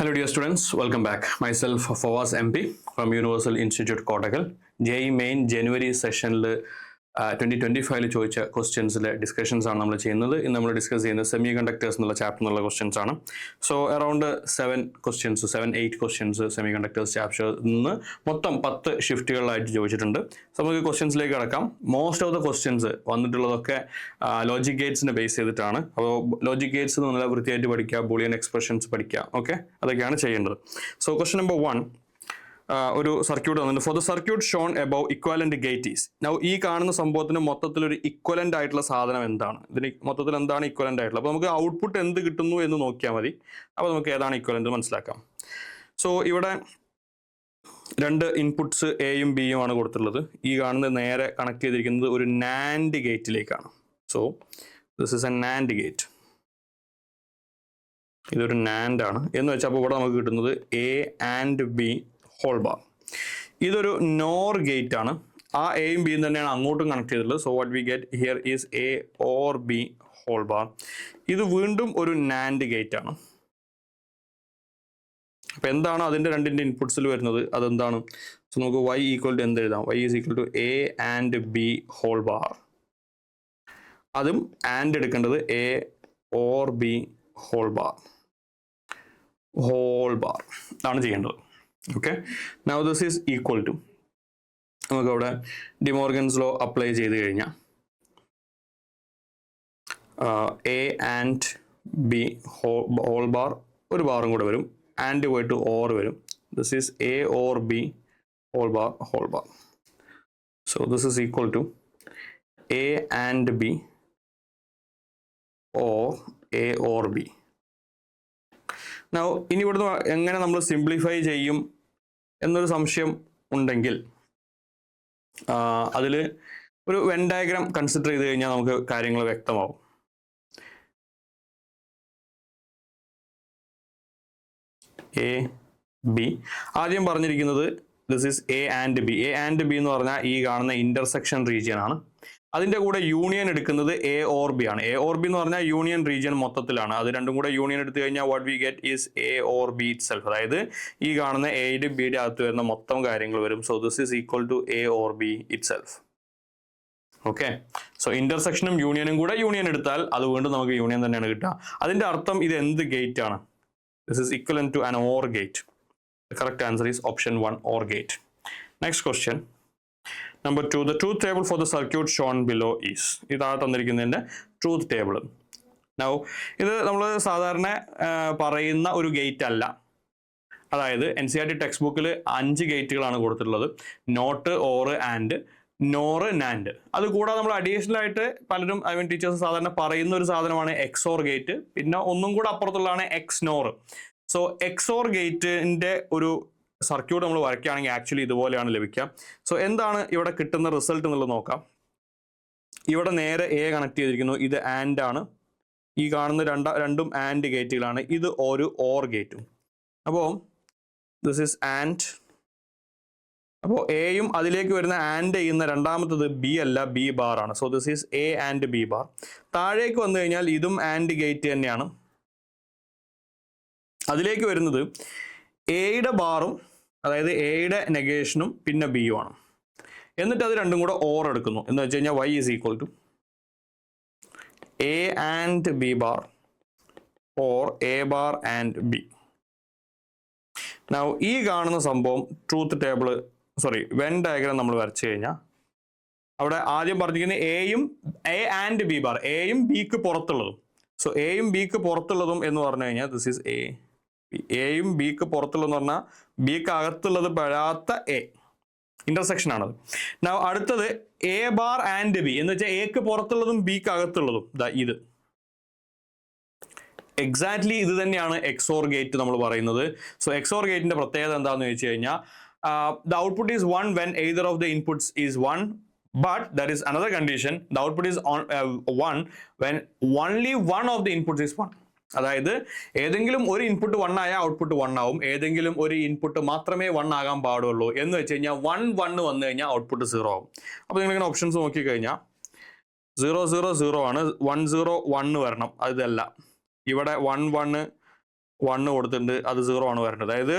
Hello dear students, welcome back. Myself Fawaz MP from Universal Institute Kottakkal. JEE Main January session 2025 ചോദിച്ച ക്വസ്റ്റ്യൻസിലെ discussions ആണ് നമ്മൾ ചെയ്യുന്നത്. ഇന്ന് നമ്മൾ ഡിസ്കസ് ചെയ്യുന്നത് സെമി കണ്ടക്ടേഴ്സ് എന്നുള്ള ചാപ്റ്റർ എന്നുള്ള ക്വസ്റ്റ്യൻസ് ആണ്. So around 7-8 questions semi conductors ചാപ്റ്ററിൽ നിന്ന് മൊത്തം 10 ഷിഫ്റ്റുകളിലായിട്ട് ചോദിച്ചിട്ടുണ്ട്. സോ നമുക്ക് ക്വസ്റ്റ്യൻസിലേക്ക് കടക്കാം. മോസ്റ്റ് ഓഫ് ദ ക്വസ്റ്റ്യൻസ് വന്നിട്ടുള്ളതൊക്കെ ലോജിക് ഗേറ്റ്സിനെ ബേസ് ചെയ്തിട്ടാണ്. അപ്പോൾ ലോജിക് ഗേറ്റ്സ് നല്ല വൃത്തിയായിട്ട് പഠിക്കുക, ബൂളിയൻ എക്സ്പ്രഷൻസ് പഠിക്കുക, ഓക്കെ, അതൊക്കെയാണ് ചെയ്യേണ്ടത്. സോ ക്വസ്റ്റ്യൻ നമ്പർ 1, ഒരു സർക്യൂട്ട് തന്നിട്ടുണ്ട്. For the circuit shown above equivalent gate is. Now ഈ കാണുന്ന സംഭവത്തിന് മൊത്തത്തിൽ ഒരു ഇക്വലന്റ് ആയിട്ടുള്ള സാധനം എന്താണ്? ഇതിന് മൊത്തത്തിൽ എന്താണ് ഇക്വലന്റ് ആയിട്ടുള്ളത്? അപ്പോൾ നമുക്ക് ഔട്ട്പുട്ട് എന്ത് കിട്ടുന്നു എന്ന് നോക്കിയാൽ മതി. അപ്പോൾ നമുക്ക് ഏതാണ് ഇക്വലന്റ് മനസ്സിലാക്കാം. സോ ഇവിടെ രണ്ട് ഇൻപുട്സ് എയും ബിയും ആണ് കൊടുത്തിട്ടുള്ളത്. ഈ കാണുന്നത് നേരെ കണക്ട് ചെയ്തിരിക്കുന്നത് ഒരു നാൻഡ് ഗേറ്റിലേക്കാണ്. So this is a NAND gate. ഇതൊരു നാൻഡ് ആണ് എന്ന് വെച്ചാൽ അപ്പോൾ ഇവിടെ നമുക്ക് കിട്ടുന്നത് A and B whole bar. ഇതൊരു നോർ ഗേറ്റ് ആണ്. ആ എയും ബിയും തന്നെയാണ് അങ്ങോട്ടും കണക്ട് ചെയ്തിട്ടുള്ളത്. So what we get here is A or B whole bar. ഇത് വീണ്ടും ഒരു നാൻഡ് ഗേറ്റ് ആണ്. അപ്പൊ എന്താണ് അതിന്റെ രണ്ടിന്റെ ഇൻപുട്സിൽ വരുന്നത്? അതെന്താണ്? സോ നമുക്ക് y ഈക്വൽ ടു എന്ത് എഴുതാം? y is equal to A and B whole bar. അതും ആൻഡ് എടുക്കേണ്ടത് A or B whole bar ആണ് ചെയ്യേണ്ടത്. Okay, now this is equal to, നമുക്ക് അവിടെ ഡിമോർഗൻസ് ലോ അപ്ലൈ ചെയ്ത് കഴിഞ്ഞാൽ A and B whole bar, ഒരു ബാറും കൂടെ വരും, ആൻഡ് പോയിട്ട് ഓർ വരും. This is A or B whole bar. So this is equal to A and B or A or B. Now ഇനി ഇവിടുന്ന് എങ്ങനെ നമ്മൾ സിംപ്ലിഫൈ ചെയ്യും എന്നൊരു സംശയം ഉണ്ടെങ്കിൽ അതിൽ ഒരു വെൻ ഡയഗ്രാം കൺസിഡർ ചെയ്ത് കഴിഞ്ഞാൽ നമുക്ക് കാര്യങ്ങൾ വ്യക്തമാവും. എ ബി ആദ്യം പറഞ്ഞിരിക്കുന്നത് this is A and B. A and B എന്ന് പറഞ്ഞാൽ ഈ കാണുന്ന ഇന്റർസെക്ഷൻ റീജിയൻ ആണ്. അതിന്റെ കൂടെ യൂണിയൻ എടുക്കുന്നത് എ ഓർ ബി ആണ്. എ ഓർ ബി എന്ന് പറഞ്ഞാൽ യൂണിയൻ റീജിയൻ മൊത്തത്തിലാണ്. അത് രണ്ടും കൂടെ യൂണിയൻ എടുത്തു കഴിഞ്ഞാൽ what we get is A or B it self. അതായത് ഈ കാണുന്ന എയുടെ ബിയുടെ അകത്ത് വരുന്ന മൊത്തം കാര്യങ്ങൾ വരും. So this is equal to A or B itself. Okay, so ഇന്റർസെക്ഷനും യൂണിയനും കൂടെ യൂണിയൻ എടുത്താൽ അത് വീണ്ടും നമുക്ക് യൂണിയൻ തന്നെയാണ് കിട്ടുക. അതിന്റെ അർത്ഥം ഇത് എന്ത് ഗേറ്റ് ആണ്? This is equivalent to an or gate. The correct answer is option 1, OR gate. Next question. Number 2, the truth table for the circuit shown below is. ഇതാണ് തന്നിരിക്കുന്നതിന്റെ ട്രൂത്ത് ടേബിൾ. Now ഇത് നമ്മൾ സാധാരണ പറയുന്ന ഒരു ഗേറ്റ് അല്ല. അതായത് NCERT text ബുക്കിൽ 5 ഗേറ്റുകളാണ് കൊടുത്തിട്ടുള്ളത്. Not, or, and, nor, nand. അത് കൂടാതെ നമ്മൾ അഡീഷണൽ ആയിട്ട് പലരും ടീച്ചേഴ്സ് സാധാരണ പറയുന്ന ഒരു സാധനമാണ് എക്സോർ ഗേറ്റ്. പിന്നെ ഒന്നും കൂടെ അപ്പുറത്തുള്ളതാണ് എക്സ് നോർ. സോ എക്സോർ ഗേറ്റിന്റെ ഒരു സർക്യൂട്ട് നമ്മൾ വരയ്ക്കുകയാണെങ്കിൽ ആക്ച്വലി ഇതുപോലെയാണ് ലഭിക്കുക. സോ എന്താണ് ഇവിടെ കിട്ടുന്ന റിസൾട്ട് എന്നുള്ളത് നോക്കാം. ഇവിടെ നേരെ എ കണക്ട് ചെയ്തിരിക്കുന്നു. ഇത് ആൻഡ് ആണ്. ഈ കാണുന്ന രണ്ടും ആൻഡ് ഗേറ്റുകളാണ്. ഇത് ഒരു ഓർ ഗേറ്റും. അപ്പോൾ ദിസ് ഈസ് ആൻഡ്. അപ്പോൾ എയും അതിലേക്ക് വരുന്ന ആൻഡ് ചെയ്യുന്ന രണ്ടാമത്തത് ബി അല്ല, ബി ബാർ ആണ്. So this is A and B bar. താഴേക്ക് വന്നു കഴിഞ്ഞാൽ ഇതും ആൻഡ് ഗേറ്റ് തന്നെയാണ്. അതിലേക്ക് വരുന്നത് എയുടെ ബാറും, അതായത് എയുടെ നെഗേഷനും പിന്നെ ബിയും ആണ്. എന്നിട്ട് അത് രണ്ടും കൂടെ ഓർ എടുക്കുന്നു. എന്ന് വെച്ച് കഴിഞ്ഞാൽ y is equal to A and B bar or A bar and B. Now ഈ കാണുന്ന സംഭവം ട്രൂത്ത് ടേബിൾ വെൻ ഡയഗ്രാം നമ്മൾ വരച്ചു കഴിഞ്ഞാൽ അവിടെ ആദ്യം പറഞ്ഞിരിക്കുന്നത് എ ആൻഡ് ബി ബാർ, എയും ബിക്ക് പുറത്തുള്ളതും. സോ എയും ബിക്ക് പുറത്തുള്ളതും എന്ന് പറഞ്ഞു കഴിഞ്ഞാൽ ദിസ് ഈസ് എയും ബിക്ക് പുറത്തുള്ളതെന്ന് പറഞ്ഞാൽ ബിക്ക് അകത്തുള്ളത് പെടാത്ത എ ഇന്റർസെക്ഷൻ ആണത്. അടുത്തത് എ ബാർ ആൻഡ് ബി എന്ന് വെച്ചാൽ എക്ക് പുറത്തുള്ളതും ബിക്ക് അകത്തുള്ളതും. ഇത് എക്സാക്ട്ലി ഇത് തന്നെയാണ് എക്സോർ ഗേറ്റ് നമ്മൾ പറയുന്നത്. സോ എക്സോർ ഗേറ്റിന്റെ പ്രത്യേകത എന്താണെന്ന് ചോദിച്ചു കഴിഞ്ഞാൽ the output is 1 when either of the inputs is 1, but there is another condition. The output is 1 when only one of the inputs is 1. അതായത് ഏതെങ്കിലും ഒരു ഇൻപുട്ട് 1 ആയാൽ ഔട്ട്പുട്ട് 1 ആവും. ഏതെങ്കിലും ഒരു ഇൻപുട്ട് മാത്രമേ 1 ആകാൻ പാടുള്ളൂ എന്ന് വെച്ച് കഴിഞ്ഞാൽ 1 വന്നു കഴിഞ്ഞാൽ ഔട്ട്പുട്ട് 0 ആവും. അപ്പോൾ നിങ്ങളിങ്ങനെ ഓപ്ഷൻസ് നോക്കിക്കഴിഞ്ഞാൽ 0 0 0 ആണ്. 1 0 1 വരണം. അതല്ല, ഇവിടെ 1 1 1 കൊടുത്തിട്ടുണ്ട്, അത് 0 ആണ് വരേണ്ടത്. അതായത്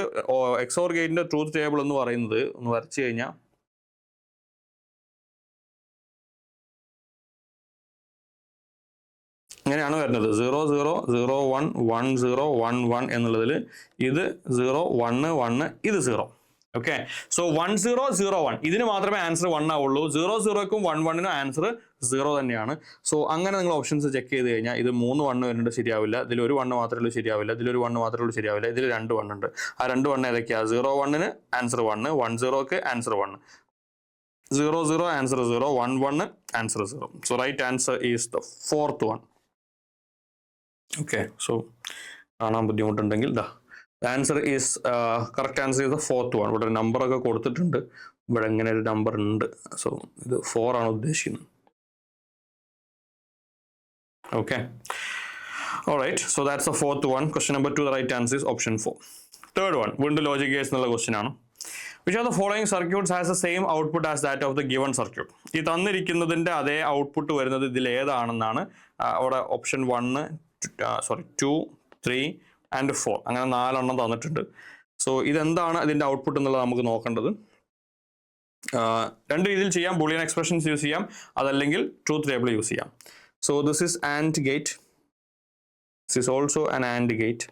XOR ഗേറ്റിന്റെ ട്രൂത്ത് ടേബിൾ എന്ന് പറയുന്നത് ഒന്ന് വരച്ചു കഴിഞ്ഞാൽ ഇങ്ങനെയാണ് വരുന്നത്. 0 0 0 1 1 0 1 1 എന്നുള്ളതിൽ ഇത് 0 1 1 ഇത് 0. ഓക്കെ, സോ 1 0 0 1 ഇതിന് മാത്രമേ ആൻസർ 1 ആവുള്ളൂ. 0 0ക്കും 1 1നും ആൻസർ 0 തന്നെയാണ്. സോ അങ്ങനെ നിങ്ങൾ ഓപ്ഷൻസ് ചെക്ക് ചെയ്ത് കഴിഞ്ഞാൽ ഇത് 3 1 വരുന്നുണ്ട്, ശരിയാവില്ല. ഇതിൽ ഒരു 1 മാത്രമേ ഉള്ളൂ ശരിയാവില്ല. ഇതിലൊരു 1 മാത്രമേ ഉള്ളൂ ശരിയാവില്ല. ഇതിൽ 2 1 ഉണ്ട്. ആ 2 1 ഏതൊക്കെയാണ്? 0 1ന് ആൻസർ 1, 1 0ക്ക് answer 1, 0 0 answer 0, 1 1 answer 0. So right answer is the 4th one. Okay, so കാണാൻ ബുദ്ധിമുട്ടുണ്ടെങ്കിൽ answer is correct answer is the 4th one. ഇവിടെ ഒരു നമ്പറൊക്കെ കൊടുത്തിട്ടുണ്ട്, ഇവിടെ എങ്ങനെ ഒരു നമ്പർ ഉണ്ട്. സോ ഇത് 4 ആണ് ഉദ്ദേശിക്കുന്നത്. Okay, alright, so that's the 4th one. Question number 2, the right answer is option 4. Third one, വീണ്ടും ലോജിക് ഗേറ്റ്സ് എന്നുള്ള ക്വസ്റ്റ്യൻ ആണ്. Which of the following circuits has the same output as that of the given circuit? ഈ തന്നിരിക്കുന്നതിന്റെ അതേ output വരുന്നത് ഇതിൽ ഏതാണെന്നാണ്. അവിടെ option 1 2 3 and 4 അങ്ങനെ 4 എണ്ണം തന്നിട്ടുണ്ട്. സോ ഇതെന്താണ് ഇതിന്റെ ഔട്ട്പുട്ട് എന്നുള്ളത് നമുക്ക് നോക്കേണ്ടത്. രണ്ട് രീതിയിൽ ചെയ്യാം. ബൂളിയൻ എക്സ്പ്രഷൻസ് യൂസ് ചെയ്യാം, അതല്ലെങ്കിൽ ട്രൂത്ത് ടേബിൾ യൂസ് ചെയ്യാം. So this is AND gate, this is also an AND gate.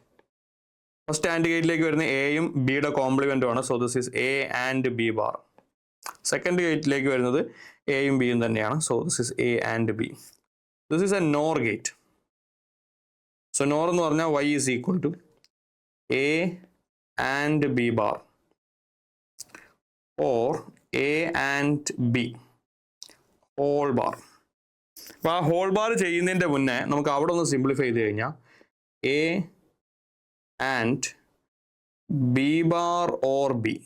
First AND ഗേറ്റിലേക്ക് വരുന്ന എയും ബിയുടെ കോംപ്ലിമെന്റും ആണ്. So this is A and B bar. Second ഗേറ്റിലേക്ക് വരുന്നത് എയും ബിയും തന്നെയാണ്. So this is A and B. This is A NOR gate. So NOR എന്ന് പറഞ്ഞാൽ y is equal to A and B bar or A and B whole bar. അപ്പോൾ ആ whole bar ചെയ്യുന്നതിൻ്റെ മുന്നേ നമുക്ക് അവിടെ ഒന്ന് സിംപ്ലിഫൈ ചെയ്ത് കഴിഞ്ഞാൽ A and B bar or B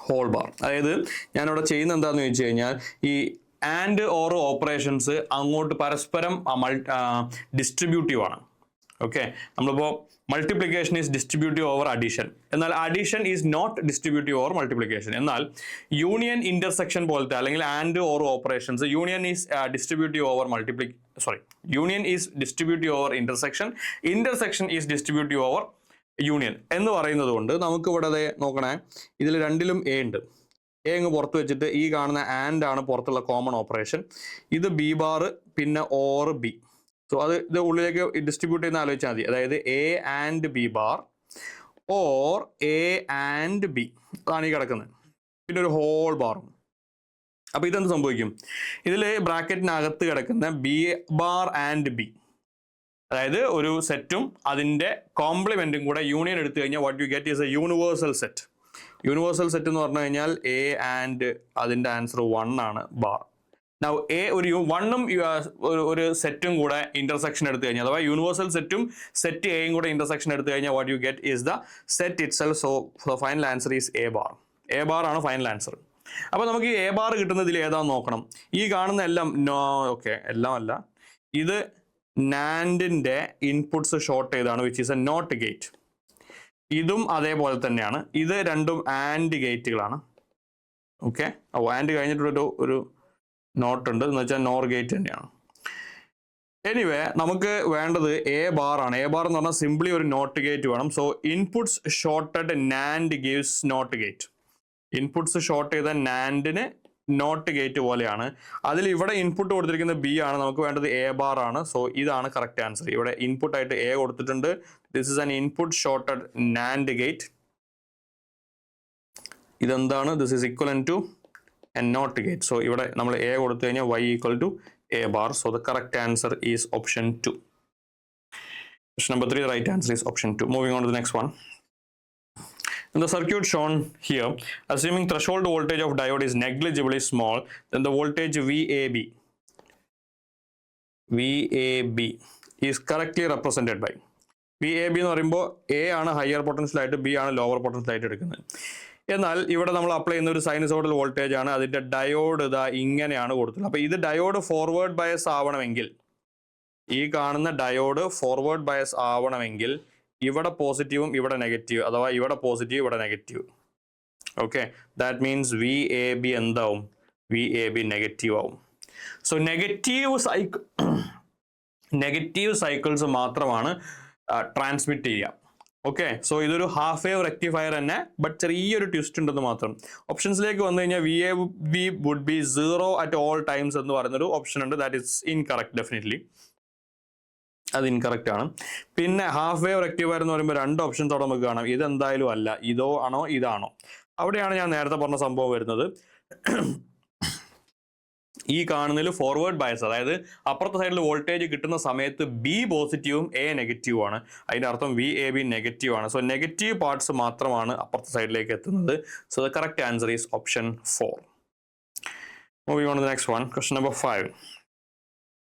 whole bar. അതായത് ഞാനിവിടെ ചെയ്യുന്നത് എന്താണെന്ന് ചോദിച്ചു കഴിഞ്ഞാൽ ഈ ആൻഡ് ഓർ ഓപ്പറേഷൻസ് അങ്ങോട്ട് പരസ്പരം ഡിസ്ട്രിബ്യൂട്ടീവ് ആണ്. ഓക്കെ, നമ്മളിപ്പോൾ multiplication is distributive over addition, എന്നാൽ addition is not distributive over multiplication. എന്നാൽ യൂണിയൻ ഇന്റർസെക്ഷൻ പോലത്തെ അല്ലെങ്കിൽ and or operations union is distributive over union is distributive over intersection, intersection is distributive over union എന്ന് പറയുന്നത് കൊണ്ട് നമുക്ക് ഇവിടെ നോക്കണേ, ഇതിൽ രണ്ടിലും എ ഉണ്ട്. എ അങ്ങ് പുറത്ത് വെച്ചിട്ട് ഈ കാണുന്ന ആൻഡ് ആണ് പുറത്തുള്ള കോമൺ ഓപ്പറേഷൻ. ഇത് ബി ബാർ പിന്നെ ഓർ ബി. സോ അത് ഇത് ഉള്ളിലേക്ക് ഡിസ്ട്രിബ്യൂട്ട് ചെയ്യുന്ന ആലോചിച്ചാൽ മതി. അതായത് A and B bar or A and B അതാണ് ഈ കിടക്കുന്നത്. പിന്നെ ഒരു ഹോൾ ബാറും. അപ്പൊ ഇതെന്ത് സംഭവിക്കും? ഇതിൽ ബ്രാക്കറ്റിനകത്ത് കിടക്കുന്ന B bar and B, അതായത് ഒരു സെറ്റും അതിന്റെ കോംപ്ലിമെന്റും കൂടെ യൂണിയൻ എടുത്തു കഴിഞ്ഞാൽ what you get is A universal set. Universal set എന്ന് പറഞ്ഞു കഴിഞ്ഞാൽ A and അതിന്റെ ആൻസർ 1 ആണ് ബാർ. Now A ഒരു 1ഉം ഒരു സെറ്റും കൂടെ ഇന്റർസെക്ഷൻ എടുത്തു കഴിഞ്ഞാൽ, അഥവാ യൂണിവേഴ്സൽ സെറ്റും സെറ്റ് എയും കൂടെ ഇന്റർസെക്ഷൻ എടുത്തു കഴിഞ്ഞാൽ what you get is the set it self. So final answer is A bar. A bar ആണ് ഫൈനൽ ആൻസർ. അപ്പൊ നമുക്ക് ഈ A bar കിട്ടുന്നതിൽ ഏതാന്ന് നോക്കണം. ഈ കാണുന്ന എല്ലാം എല്ലാം അല്ല, ഇത് നാൻഡിന്റെ ഇൻപുട്സ് ഷോർട്ട് ചെയ്താണ്, which is a not gate. ഇതും അതേപോലെ തന്നെയാണ്. ഇത് രണ്ടും ആൻഡ് ഗേറ്റുകളാണ്. ഓക്കെ, ആൻഡ് കഴിഞ്ഞിട്ടുള്ള ഒരു നോട്ട് ഉണ്ട് എന്ന് വെച്ചാൽ നോർ ഗേറ്റ് തന്നെയാണ്. എനിവേ നമുക്ക് വേണ്ടത് A bar ആണ്. A bar എന്ന് പറഞ്ഞാൽ സിംപ്ലി ഒരു നോട്ട് ഗേറ്റ് വേണം. So inputs shorted nand gives not gate. Inputs short ചെയ്ത നാൻഡിന് നോട്ട് ഗേറ്റ് പോലെയാണ്. അതിൽ ഇവിടെ ഇൻപുട്ട് കൊടുത്തിരിക്കുന്നത് B ആണ്, നമുക്ക് വേണ്ടത് A bar ആണ്. സോ ഇതാണ് കറക്റ്റ് ആൻസർ. ഇവിടെ ഇൻപുട്ട് ആയിട്ട് A കൊടുത്തിട്ടുണ്ട്. This is an input shorted NAND gate. ഇതെന്താണ്? This is equivalent to and not gate. So ഇവിടെ നമ്മൾ A കൊടുത്തു കഴിഞ്ഞാൽ y equal to A bar. So the correct answer is option 2. Question number 3, the right answer is option 2. Moving on to the next one. In the circuit shown here, assuming threshold voltage of diode is negligibly small, then the voltage VAB is correctly represented by. VAB എന്ന് പറയുമ്പോൾ A ആണ് higher potential ആയിട്ട്, B ആണ് lower potential ആയിട്ട് എടുക്കുന്നത്. എന്നാൽ ഇവിടെ നമ്മൾ അപ്ലൈ ചെയ്യുന്ന ഒരു സൈനസോയ്ഡൽ വോൾട്ടേജ് ആണ്. അതിന്റെ ഡയോഡ് ഇതാ ഇങ്ങനെയാണ് കൊടുത്തത്. അപ്പൊ ഇത് ഡയോഡ് ഫോർവേഡ് ബയസ് ആവണമെങ്കിൽ, ഈ കാണുന്ന ഡയോഡ് ഫോർവേഡ് ബയസ് ആവണമെങ്കിൽ ഇവിടെ പോസിറ്റീവും ഇവിടെ നെഗറ്റീവ്, അഥവാ ഇവിടെ പോസിറ്റീവ് ഇവിടെ negative. Okay, that means VAB എന്താവും? VAB നെഗറ്റീവ് ആവും. സോ നെഗറ്റീവ് സൈക്കിൾസ് മാത്രമാണ് ട്രാൻസ്മിറ്റ് ചെയ്യുക. ഓക്കെ, സോ ഇതൊരു ഹാഫ് വേവ് റെക്ടിഫയർ തന്നെ, ബട്ട് ചെറിയൊരു ട്വിസ്റ്റ് ഉണ്ടെന്ന് മാത്രം. ഓപ്ഷൻസിലേക്ക് വന്നു കഴിഞ്ഞാൽ VAB would be 0 at all times എന്ന് പറയുന്നൊരു ഓപ്ഷൻ ഉണ്ട്. ദാറ്റ് ഇസ് ഇൻകറക്റ്റ്, ഡെഫിനറ്റ്ലി അത് ഇൻകറക്റ്റ് ആണ്. പിന്നെ ഹാഫ് വേവ് റെക്ടിഫയർ എന്ന് പറയുമ്പോൾ 2 ഓപ്ഷൻസ് അവിടെ നമുക്ക് കാണാം. ഇതെന്തായാലും അല്ല, ഇതോ ആണോ ഇതാണോ. അവിടെയാണ് ഞാൻ നേരത്തെ പറഞ്ഞ സംഭവം വരുന്നത്. ഈ കാണുന്നതിൽ ഫോർവേഡ് ബയസ്, അതായത് അപ്പുറത്തെ സൈഡിൽ വോൾട്ടേജ് കിട്ടുന്ന സമയത്ത് B പോസിറ്റീവും A നെഗറ്റീവും ആണ്. അതിന്റെ അർത്ഥം VAB നെഗറ്റീവ് ആണ്. സോ നെഗറ്റീവ് പാർട്സ് മാത്രമാണ് അപ്പുറത്തെ സൈഡിലേക്ക് എത്തുന്നത്. So the correct answer is option 4. Moving on to the next one, question number 5.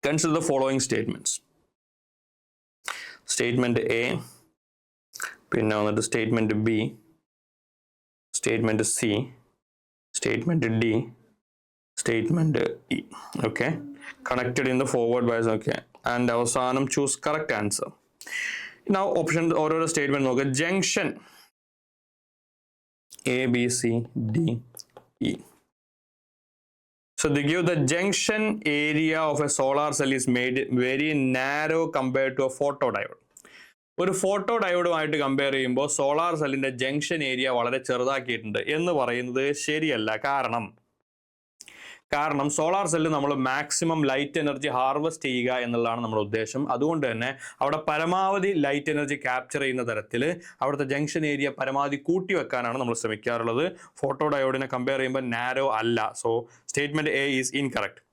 Consider the following statements. Statement A, പിന്നെ വന്നിട്ട് statement B, statement C, statement D, statement E. Okay, connected in the forward bias. Okay, and avasanam choose correct answer. Now option or statement okay, junction A, B, C, D, E. So they give the junction area of a solar cell is made very narrow compared to a photodiode. ഒരു photo ഡയോഡുമായിട്ട് compare ചെയ്യുമ്പോൾ solar സെല്ലിന്റെ junction area വളരെ ചെറുതാക്കിയിട്ടുണ്ട് എന്ന് പറയുന്നത് ശരിയല്ല. കാരണം solar cell നമ്മൾ maximum light energy harvest ചെയ്യുക എന്നുള്ളതാണ് നമ്മുടെ ഉദ്ദേശം. അതുകൊണ്ട് തന്നെ അവിടെ പരമാവധി ലൈറ്റ് എനർജി ക്യാപ്ചർ ചെയ്യുന്ന തരത്തിൽ അവിടുത്തെ ജംഗ്ഷൻ ഏരിയ പരമാവധി കൂട്ടി വെക്കാനാണ് നമ്മൾ ശ്രമിക്കാറുള്ളത്. ഫോട്ടോ ഡയോഡിനെ കമ്പയർ ചെയ്യുമ്പോൾ നാരോ അല്ല. So statement A is incorrect.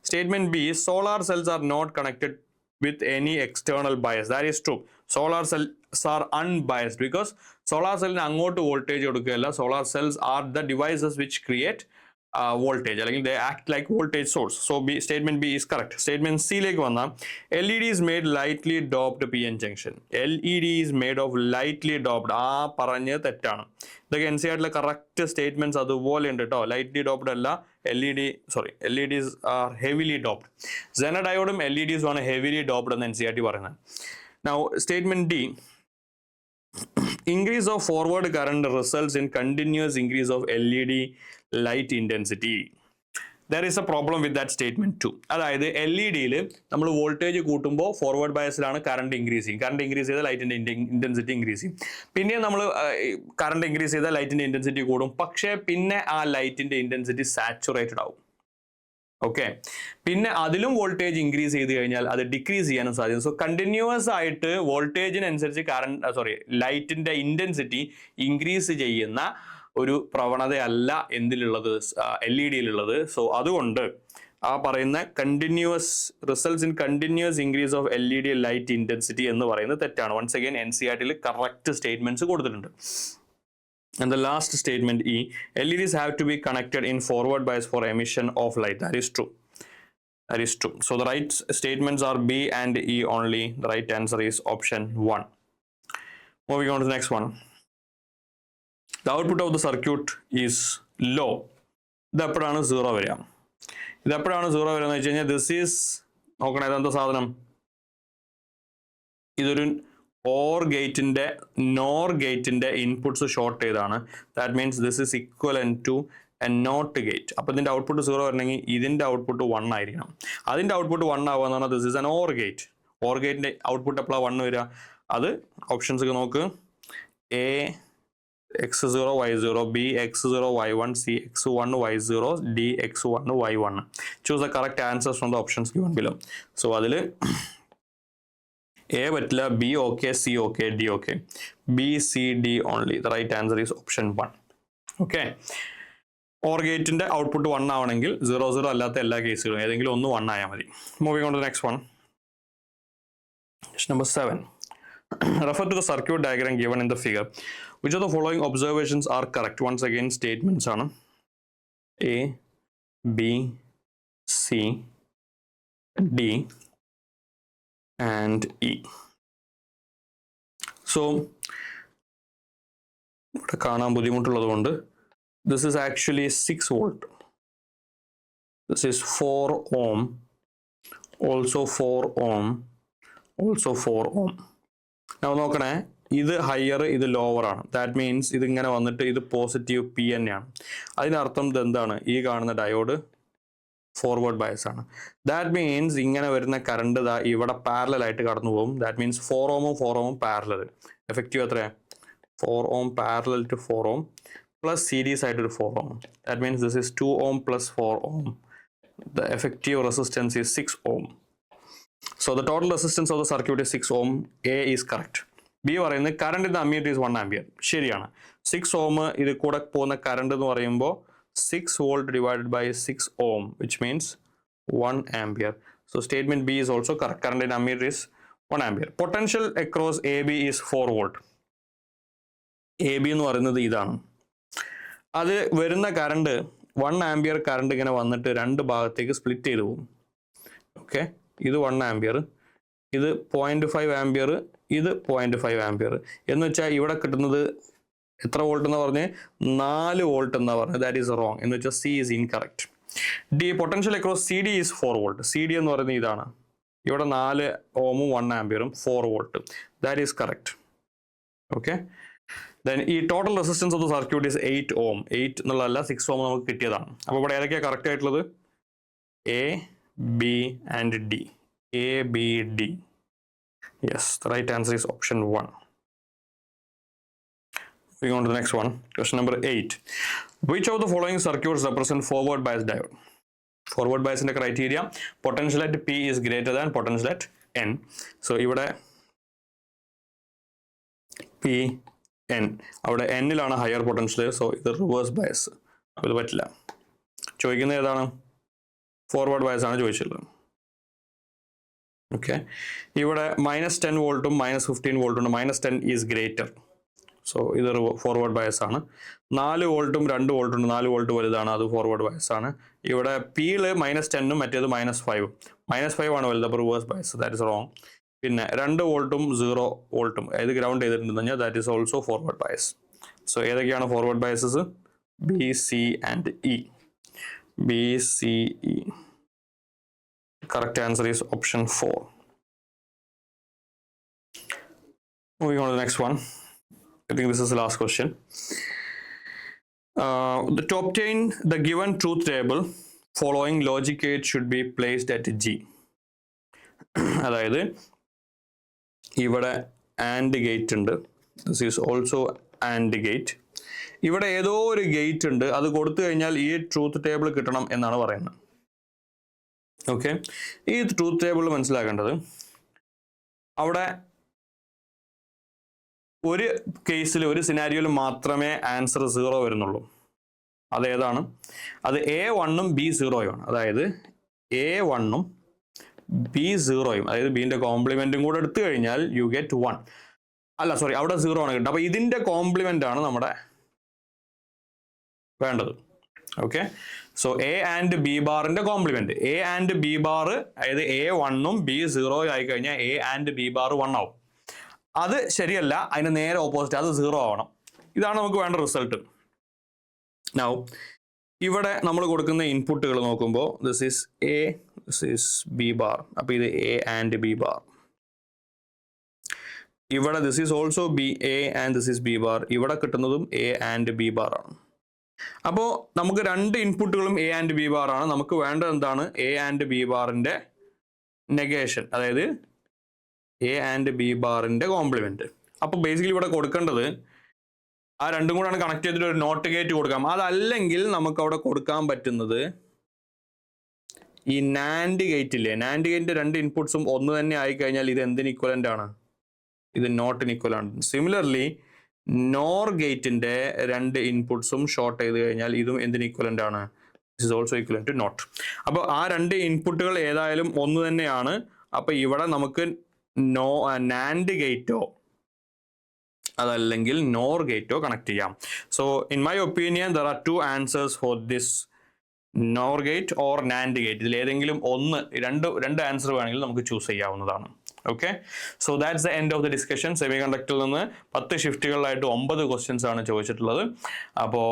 Statement B, solar cells are not connected with any external bias. That is true. Solar cells are unbiased because solar സെല്ലിന് അങ്ങോട്ട് വോൾട്ടേജ് കൊടുക്കുകയല്ല. Solar cells are the devices which create voltage, അല്ലെങ്കിൽ they act like voltage source. So statement B is correct. Statement C ലേക്ക് വന്നാൽ LED is made lightly doped PN junction. LED is made of lightly doped. ആ പറഞ്ഞത് തെറ്റാണ്. ഇതൊക്കെ NCERT correct statements അതുപോലെ ഉണ്ട് കേട്ടോ. Lightly doped അല്ല, LEDs are heavily doped. Xenodiodeും LEDs ആണ് heavily doped എന്ന് NCERT പറയുന്നത്. Now statement D, increase of forward current results in continuous increase of LED light intensity. There is a problem with that statement too. അതായത് LED-യിൽ നമ്മൾ voltage കൂട്ടുമ്പോൾ forward ബയസിലാണ് current increase ചെയ്യും. Current increase ചെയ്താൽ ലൈറ്റിന്റെ intensity increase ചെയ്യും. പിന്നെ നമ്മൾ current increase ചെയ്താൽ ലൈറ്റിന്റെ ഇന്റൻസിറ്റി കൂടും. പക്ഷേ പിന്നെ ആ ലൈറ്റിന്റെ ഇന്റൻസിറ്റി സാച്ചുറേറ്റഡ് ആവും. ഓക്കെ, പിന്നെ അതിലും വോൾട്ടേജ് ഇൻക്രീസ് ചെയ്ത് കഴിഞ്ഞാൽ അത് ഡിക്രീസ് ചെയ്യാനും സാധ്യത. സോ കണ്ടിന്യൂസ് ആയിട്ട് വോൾട്ടേജിനനുസരിച്ച് ലൈറ്റിന്റെ ഇന്റൻസിറ്റി ഇൻക്രീസ് ചെയ്യുന്ന ഒരു പ്രവണതയല്ല എന്തിലുള്ളത്, LED-യിലുള്ളത്. സോ അതുകൊണ്ട് ആ പറയുന്ന results in continuous increase of LED light intensity എന്ന് പറയുന്നത് തെറ്റാണ്. Once again NCERT correct statements കൊടുത്തിട്ടുണ്ട്. And the last statement E, LEDs have to be connected in forward bias for emission of light. That is true. So the right statements are B and E only. The right answer is option 1. Moving on to the next one. The output of the circuit is low. ഇത് എപ്പോഴാണ് 0 വരിക? എന്ന് വെച്ച് കഴിഞ്ഞാൽ this is, നോക്കണേ ഇതെന്താ സാധനം, ഇതൊരു OR ഗേറ്റിന്റെ NOR ഗേറ്റിന്റെ ഇൻപുട്സ് ഷോർട്ട് ചെയ്താണ്. That means this is equivalent to a not gate. അപ്പൊ ഇതിന്റെ ഔട്ട്പുട്ട് 0 വരണമെങ്കിൽ ഇതിന്റെ ഔട്ട്പുട്ട് 1 ആയിരിക്കണം. അതിന്റെ ഔട്ട്പുട്ട് 1 ആവുക എന്ന് പറഞ്ഞാൽ this is an OR gate. OR ഗേറ്റിന്റെ ഔട്ട്പുട്ട് എപ്പോഴാണ് 1 വരിക? അത് ഓപ്ഷൻസ് ഒക്കെ നോക്ക്. A x0 y0, B x0 y1, C x1 y0, D x1 y1. Choose the correct answers from the options given below. So അതിൽ A പറ്റില്ല, B okay, C okay, D okay. B, C, D only. The right answer is option 1. Okay. OR ഗേറ്റിന്റെ output 1 ആവണമെങ്കിൽ 0 അല്ലാത്ത എല്ലാ കേസുകളും ഏതെങ്കിലും ഒന്ന് 1 ആയാൽ മതി. Moving on to the next one. Number 7. Refer to the circuit diagram given in the figure. Which of the following observations are correct? Once again statements ആണ്. A, B, C, D and E. So ഇവിടെ കാണാൻ ബുദ്ധിമുട്ടുള്ളത് കൊണ്ട് this is actually 6 volt. This is 4 ohm, also 4 ohm, also 4 ohm. Now നോക്കണേ, ഇത് higher ഇത് lower ആണ്. That means ഇത് ഇങ്ങനെ വന്നിട്ട് ഇത് പോസിറ്റീവ് PN ആണ്. അതിനർത്ഥം ഇത് എന്താണ്? ഈ കാണുന്ന ഡയോഡ് ഫോർവേഡ് ബയസ് ആണ്. ദാറ്റ് മീൻസ് ഇങ്ങനെ വരുന്ന കറണ്ട് ഇവിടെ പാരലൽ ആയിട്ട് കടന്നു പോകും. ദാറ്റ് മീൻസ് 4 ഓമും 4 ഓമും പാരലൽ. എഫക്റ്റീവ് എത്രയാ? 4 ohm parallel to 4 ohm plus series ആയിട്ട് ഒരു 4 ohm. That means this is 2 ohm plus 4 ohm. The effective resistance is 6 ohm. So the total resistance of the circuit is 6 ohm. A is correct. B പറയുന്നത് current in the ammeter is 1 ampere. ശരിയാണ്. 6 ohm ഇത് കൂടെ പോകുന്ന current എന്ന് പറയുമ്പോൾ 6 volt divided by 6 ohm, which means 1 ampere. So statement B is also correct. Current in ammeter is 1 ampere. Potential across AB is 4 volt. AB എന്ന് പറയുന്നത് ഇതാണ്. അത് വരുന്ന കറണ്ട് 1 ആംപിയർ കറണ്ട് ഇങ്ങനെ വന്നിട്ട് രണ്ട് ഭാഗത്തേക്ക് സ്പ്ലിറ്റ് ചെയ്ത് പോകും. ഓക്കെ, ഇത് 1 ആംപിയർ, ഇത് 0.5 ആംപിയർ, ഇത് 0.5 ആംപിയർ എന്ന് വെച്ചാൽ ഇവിടെ കിട്ടുന്നത് എത്ര വോൾട്ട് എന്ന് പറഞ്ഞ് 4 വോൾട്ട് എന്നാ പറഞ്ഞത്. That is wrong. എന്ന് വെച്ചാൽ C is incorrect. D potential across C D is 4 volt. C D എന്ന് പറയുന്നത് ഇതാണ്. ഇവിടെ 4 ഓമും 1 ആംപിയറും 4 volt. That is correct. Okay, then ഈ total resistance of the circuit is 8 ohm. 8 എന്നുള്ളതല്ല, 6 ഓം നമുക്ക് കിട്ടിയതാണ്. അപ്പോൾ ഇവിടെ ഏതൊക്കെയാണ് കറക്റ്റ് ആയിട്ടുള്ളത്? A, B and D. A, B, D. Yes, the right answer is option 1. Moving on to the next one. Question number 8. Which of the following circuits represent forward bias diode? Forward bias in the criteria, potential at P is greater than potential at N. So ഇവിടെ P, N. അവിടെ N-ലാണ് higher potential. So ഇത് reverse bias. അപ്പോൾ ഇത് പറ്റില്ല. ചോദിക്കുന്നത് ഏതാണ്? Forward bias ആണ് ചോദിച്ചിട്ടുള്ളത്. ഓക്കെ, ഇവിടെ -10 വോൾട്ടും -15 വോൾട്ടും ഉണ്ട്. -10 ഈസ് ഗ്രേറ്റർ. സോ ഇത് ഫോർവേഡ് ബയസ് ആണ്. 4 വോൾട്ടും 2 വോൾട്ടും ഉണ്ട്. 4 വോൾട്ട് വലുതാണ്, അത് ഫോർവേഡ് ബയസ് ആണ്. ഇവിടെ പിയിൽ -10ഉം മറ്റേത് -5. -5 ആണ് വലുത്, അപ്പോൾ reverse bias. That is wrong. പിന്നെ 2 വോൾട്ടും 0 വോൾട്ടും ഇത് ഗ്രൗണ്ട് ചെയ്തിട്ടുണ്ടെന്ന് പറഞ്ഞാൽ that is also forward bias. So ഏതൊക്കെയാണ് forward biases? B, C and E. B, C, E. Correct answer is option 4. Moving on to the next one. I think this is the last question. To obtain the given truth table, following logic gate should be placed at G. അതായത് ഇവിടെ and gate ഉണ്ട്. This is also and gate. ഇവിടെ ഏതോ ഒരു gate ഉണ്ട്, അത് കൊടുത്തു കഴിഞ്ഞാൽ ഈ ട്രൂത്ത് ടേബിൾ കിട്ടണം എന്നാണ് പറയുന്നത്. ഓക്കെ, ഈ ട്രൂത്ത് ടേബിൾ മനസ്സിലാക്കേണ്ടത് അവിടെ ഒരു കേസിൽ, ഒരു സിനാരിയോയിൽ മാത്രമേ ആൻസർ 0 വരുന്നുള്ളൂ. അതേതാണ്? അത് A1ഉം B0യും. അതായത് A1ഉം B0യും, അതായത് ബിന്റെ കോംപ്ലിമെന്റും കൂടെ എടുത്തു കഴിഞ്ഞാൽ യു ഗെറ്റ് 1. അല്ല സോറി, അവിടെ 0 ആണ് കിട്ടുന്നത്. അപ്പൊ ഇതിന്റെ കോംപ്ലിമെന്റ് ആണ് നമ്മുടെ വേണ്ടത്. Okay, so A and B ബാറിന്റെ complement. A and B bar, അതായത് A1ഉം B0 ആയി കഴിഞ്ഞാൽ എ ആൻഡ് ബി ബാർ 1 ആവും. അത് ശരിയല്ല, അതിന് നേരെ ഓപ്പോസിറ്റ്, അത് 0 ആവണം. ഇതാണ് നമുക്ക് വേണ്ട റിസൾട്ട്. നൗ ഇവിടെ നമ്മൾ കൊടുക്കുന്ന ഇൻപുട്ടുകൾ നോക്കുമ്പോൾ this is A, this is B bar. അപ്പോൾ ഇത് എ ആൻഡ് ബി ബാർ. ഇവിടെ this is also be, A and this is B bar. ഇവിടെ കിട്ടുന്നതും എ ആൻഡ് ബി ബാർ ആണ്. അപ്പോൾ നമുക്ക് രണ്ട് ഇൻപുട്ടുകളും എ ആൻഡ് ബി ബാർ ആണ്. നമുക്ക് വേണ്ടത് എന്താണ്? എ ആൻഡ് ബി ബാറിന്റെ നെഗേഷൻ, അതായത് എ ആൻഡ് ബി ബാറിന്റെ കോംപ്ലിമെന്റ്. അപ്പോൾ ബേസിക്കലി ഇവിടെ കൊടുക്കേണ്ടത് ആ രണ്ടും കൂടാണ് കണക്ട് ചെയ്തിട്ട് ഒരു നോട്ട് ഗേറ്റ് കൊടുക്കാം. അതല്ലെങ്കിൽ നമുക്ക് അവിടെ കൊടുക്കാൻ പറ്റുന്നത് ഈ നാൻഡ് ഗേറ്റ് ഇല്ലേ, നാൻഡ് ഗേറ്റിന്റെ രണ്ട് ഇൻപുട്സും ഒന്ന് തന്നെ ആയി കഴിഞ്ഞാൽ ഇത് എന്തിന് ഇക്വലന്റ് ആണ്? ഇത് നോട്ടിന് ഇക്വലന്റ്. സിമിലർലി നോർ ഗേറ്റിന്റെ രണ്ട് ഇൻപുട്സും ഷോർട്ട് ചെയ്ത് കഴിഞ്ഞാൽ ഇതും എന്തിന് ഇക്വലന്റ് ആണ്? This is also equivalent to not. അപ്പോൾ ആ രണ്ട് ഇൻപുട്ടുകൾ ഏതായാലും ഒന്ന് തന്നെയാണ്. അപ്പൊ ഇവിടെ നമുക്ക് നാൻഡ് ഗേറ്റോ അതല്ലെങ്കിൽ നോർ ഗേറ്റോ കണക്ട് ചെയ്യാം. So in my opinion there are 2 answers for this, NOR gate or NAND gate. ഇതിൽ ഏതെങ്കിലും ഒന്ന്, രണ്ട് ആൻസർ വേണമെങ്കിൽ നമുക്ക് ചൂസ് ചെയ്യാവുന്നതാണ്. Okay, so that's the end of the discussion. Semi കണ്ടക്ടറിൽ നിന്ന് 10 ഷിഫ്റ്റുകളിലായിട്ട് 9 ക്വസ്റ്റ്യൻസ് ആണ് ചോദിച്ചിട്ടുള്ളത്. അപ്പോൾ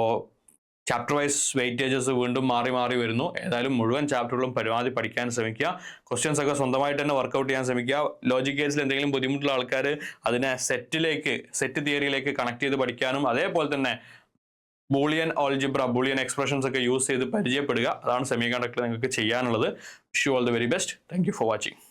ചാപ്റ്റർ വൈസ് വെയിറ്റേജസ് വീണ്ടും മാറി മാറി വരുന്നു. ഏതായാലും മുഴുവൻ ചാപ്റ്ററുകളും പരമാവധി പഠിക്കാൻ ശ്രമിക്കുക. ക്വസ്റ്റ്യൻസ് ഒക്കെ സ്വന്തമായിട്ട് തന്നെ വർക്കൗട്ട് ചെയ്യാൻ ശ്രമിക്കുക. ലോജിക് ഗേറ്റ്സിൽ എന്തെങ്കിലും ബുദ്ധിമുട്ടുള്ള ആൾക്കാർ അതിനെ സെറ്റ് തിയറിയിലേക്ക് കണക്ട് ചെയ്ത് പഠിക്കാനും, അതേപോലെ തന്നെ ബൂളിയൻ ഓൾജിബ്ര, ബൂളിയൻ എക്സ്പ്രഷൻസ് ഒക്കെ യൂസ് ചെയ്ത് പരിചയപ്പെടുക. അതാണ് സെമി കണ്ടക്ടർ നിങ്ങൾക്ക് ചെയ്യാനുള്ളത്. Wish you all the very best. Thank you for watching.